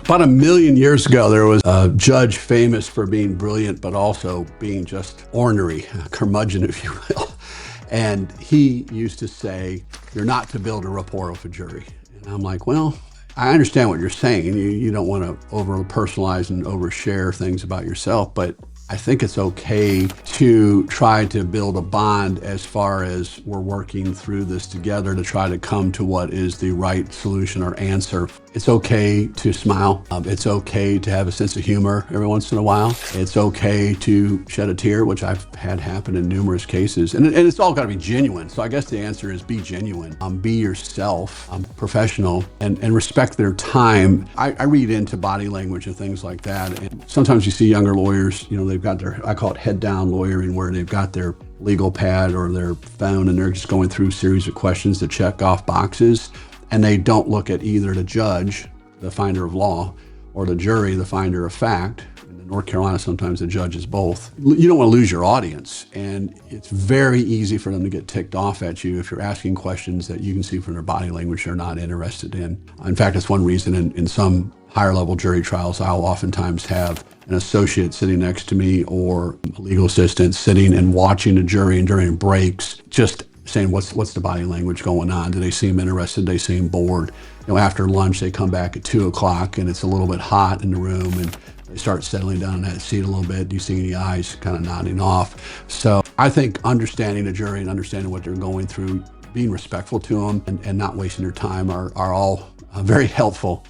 About 1,000,000 years ago, there was a judge famous for being brilliant, but also being just ornery, a curmudgeon, if you will. And he used to say, you're not to build a rapport with a jury. And I'm like, well, I understand what you're saying. You don't want to over-personalize and overshare things about yourself, but I think it's okay to try to build a bond as far as we're working through this together to try to come to what is the right solution or answer. It's okay to smile. It's okay to have a sense of humor every once in a while. It's okay to shed a tear, which I've had happen in numerous cases. And it's all got to be genuine. So I guess the answer is be genuine. Be yourself, professional, and respect their time. I read into body language and things like that. And sometimes you see younger lawyers, they've got their, I call it head down lawyering, where they've got their legal pad or their phone and they're just going through a series of questions to check off boxes. And they don't look at either the judge, the finder of law, or the jury, the finder of fact. In North Carolina, sometimes the judge is both. You don't want to lose your audience. And it's very easy for them to get ticked off at you if you're asking questions that you can see from their body language they're not interested in. In fact, it's one reason in some higher level jury trials, I'll oftentimes have an associate sitting next to me or a legal assistant sitting and watching the jury, and during breaks, just saying, what's the body language going on? Do they seem interested? Do they seem bored? After lunch, they come back at 2 o'clock and it's a little bit hot in the room and they start settling down in that seat a little bit. Do you see any eyes kind of nodding off? So I think understanding the jury and understanding what they're going through, being respectful to them and not wasting their time are all very helpful.